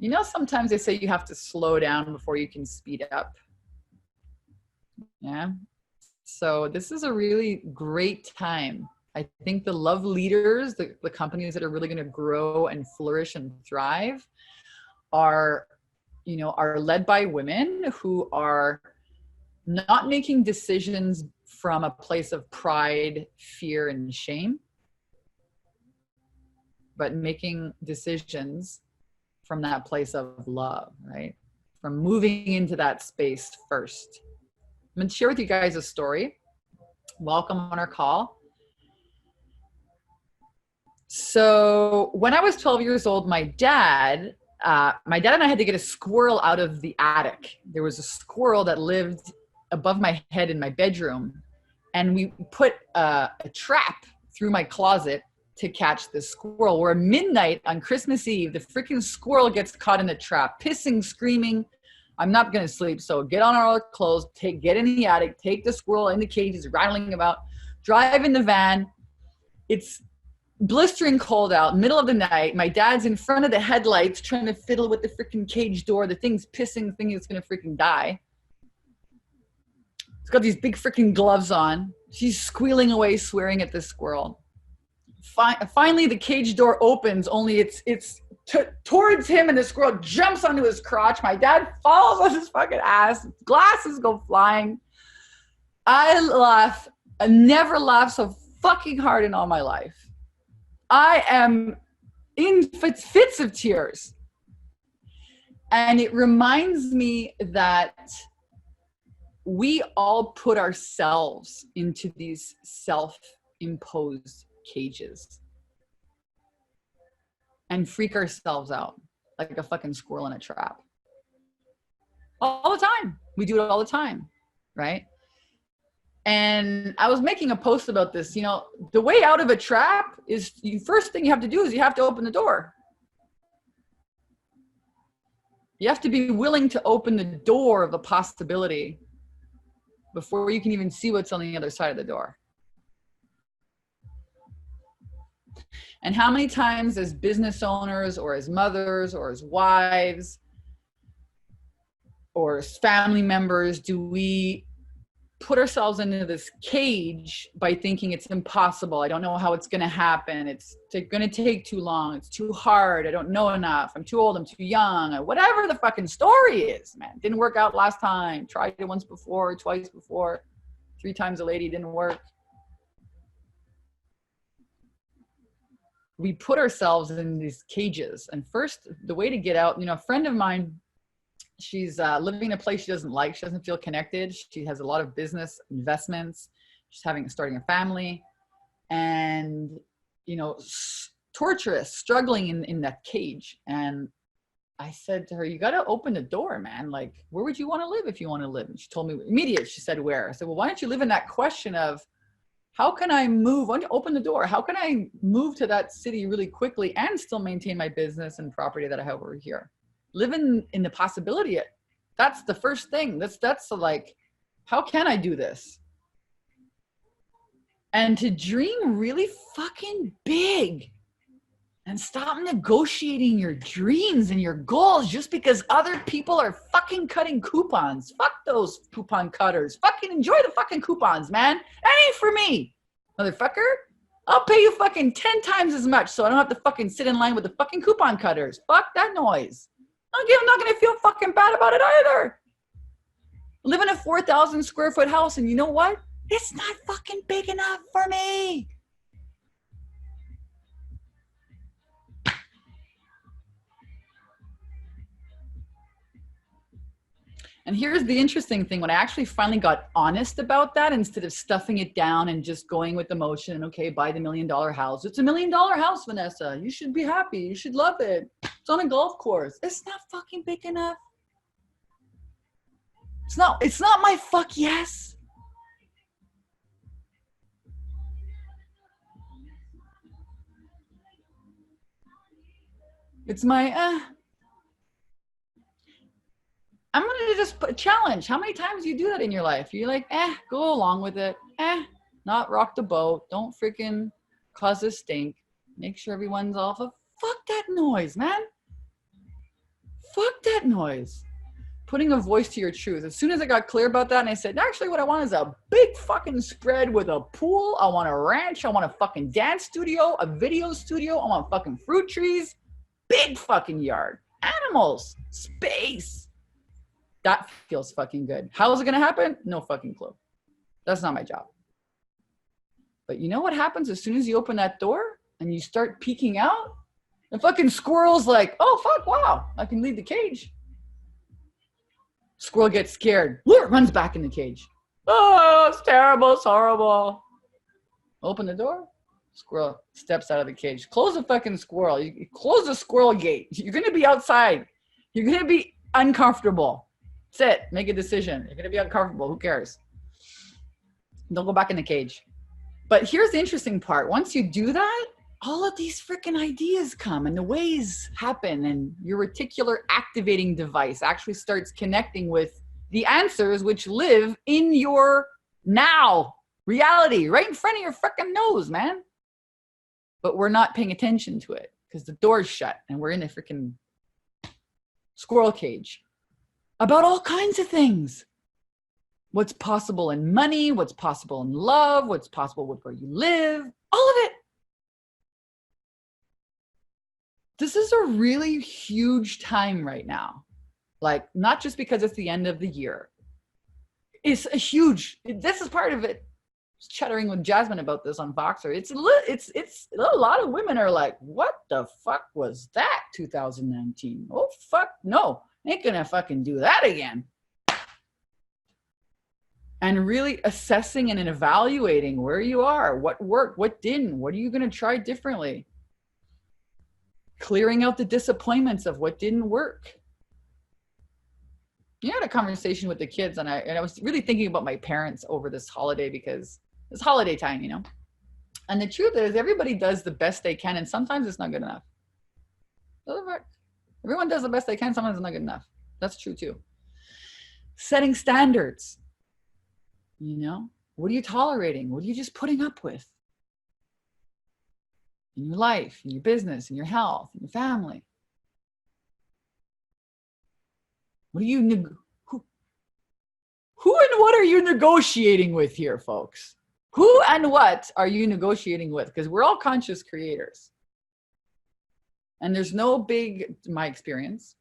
You know, sometimes they say you have to slow down before you can speed up. Yeah. So this is a really great time. I think the love leaders, the companies that are really going to grow and flourish and thrive are, you know, are led by women who are not making decisions from a place of pride, fear, and shame, but making decisions from that place of love, right? From moving into that space first. I'm going to share with you guys a story. Welcome on our call. So when I was 12 years old, my dad and I had to get a squirrel out of the attic. There was a squirrel that lived above my head in my bedroom, and we put a trap through my closet to catch the squirrel. Where at midnight on Christmas Eve, the freaking squirrel gets caught in the trap, pissing, screaming. I'm not going to sleep, so get on our clothes, get in the attic, take the squirrel in the cage, he's rattling about, drive in the van. It's blistering cold out, middle of the night. My dad's in front of the headlights trying to fiddle with the freaking cage door. The thing's pissing, thinking it's going to freaking die. It's got these big freaking gloves on. She's squealing away, swearing at the squirrel. Finally, the cage door opens, only it's towards him, and the squirrel jumps onto his crotch. My dad falls on his fucking ass. Glasses go flying. I laugh. I never laughed so fucking hard in all my life. I am in fits of tears. And it reminds me that we all put ourselves into these self-imposed cages and freak ourselves out like a fucking squirrel in a trap. All the time. We do it all the time, right? And I was making a post about this. You know, the way out of a trap is, the first thing you have to do is you have to open the door. You have to be willing to open the door of the possibility before you can even see what's on the other side of the door. And how many times as business owners or as mothers or as wives or as family members do we put ourselves into this cage by thinking it's impossible. I don't know how it's going to happen. It's going to take too long. It's too hard. I don't know enough. I'm too old. I'm too young. Whatever the fucking story is, man. Didn't work out last time. Tried it once before, twice before, 3 times a lady, didn't work. We put ourselves in these cages. And first, the way to get out, you know, a friend of mine, she's living in a place she doesn't like. She doesn't feel connected. She has a lot of business investments. She's starting a family, and, you know, torturous, struggling in that cage. And I said to her, you got to open the door, man. Like, where would you want to live if you want to live? And she told me immediately, she said, where? I said, well, why don't you live in that question of, how can I move? Why don't you open the door? How can I move to that city really quickly and still maintain my business and property that I have over here? Living in the possibility. That's the first thing. That's like, how can I do this? And to dream really fucking big and stop negotiating your dreams and your goals just because other people are fucking cutting coupons. Fuck those coupon cutters. Fucking enjoy the fucking coupons, man. That ain't for me, motherfucker. I'll pay you fucking 10 times as much so I don't have to fucking sit in line with the fucking coupon cutters. Fuck that noise. I'm not going to feel fucking bad about it either. I live in a 4,000 square foot house, and you know what? It's not fucking big enough for me. And here's the interesting thing. When I actually finally got honest about that, instead of stuffing it down and just going with the motion, okay, buy the $1 million house. It's $1 million house, Vanessa. You should be happy. You should love it. It's on a golf course. It's not fucking big enough. It's not my fuck yes. It's my, I'm going to just put a challenge. How many times do you do that in your life? You're like, go along with it. Not rock the boat. Don't freaking cause a stink. Make sure everyone's off of, fuck that noise, man. fuck that noise. Putting a voice to your truth. As soon as I got clear about that, and I said, actually what I want is a big fucking spread with a pool. I want a ranch. I want a fucking dance studio, a video studio. I want fucking fruit trees, big fucking yard, animals, space. That feels fucking good. How is it going to happen? No fucking clue. That's not my job. But you know what happens as soon as you open that door and you start peeking out? The fucking squirrel's like, oh fuck, wow, I can leave the cage. Squirrel gets scared, runs back in the cage. Oh, it's terrible, it's horrible. Open the door, squirrel steps out of the cage. Close the fucking squirrel. You close the squirrel gate. You're gonna be outside. You're gonna be uncomfortable. That's it, make a decision. You're gonna be uncomfortable, who cares? Don't go back in the cage. But here's the interesting part. Once you do that, all of these freaking ideas come and the ways happen, and your reticular activating device actually starts connecting with the answers which live in your now reality, right in front of your freaking nose, man. But we're not paying attention to it because the door's shut and we're in a freaking squirrel cage about all kinds of things. What's possible in money, what's possible in love, what's possible with where you live, all of it. This is a really huge time right now. Like, not just because it's the end of the year. It's a huge, this is part of it. I was chattering with Jasmine about this on Voxer. It's a lot of women are like, what the fuck was that 2019? Oh, fuck, no, ain't gonna fucking do that again. And really assessing and evaluating where you are, what worked, what didn't, what are you gonna try differently? Clearing out the disappointments of what didn't work. You had a conversation with the kids, and I was really thinking about my parents over this holiday because it's holiday time, you know. And the truth is, everybody does the best they can, and sometimes it's not good enough. Everyone does the best they can, sometimes it's not good enough. That's true too. Setting standards. You know, what are you tolerating? What are you just putting up with? In your life, in your business, in your health, in your family. What are you, who and what are you negotiating with here, folks? Who and what are you negotiating with? Because we're all conscious creators. And there's no big, in my experience,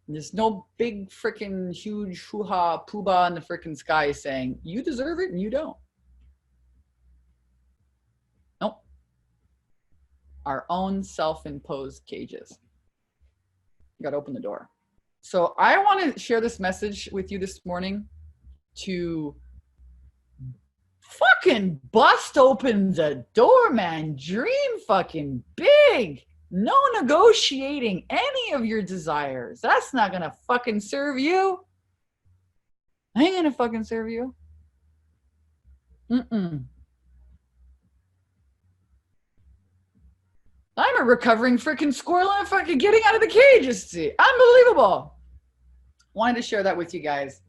there's no big freaking huge hoo-ha poobah in the freaking sky saying, you deserve it and you don't. Nope. Our own self-imposed cages. You got to open the door. So I want to share this message with you this morning to fucking bust open the door, man. Dream fucking big. No negotiating any of your desires. That's not going to fucking serve you. I ain't going to fucking serve you. I'm a recovering freaking squirrel and fucking getting out of the cage. It's unbelievable. Wanted to share that with you guys.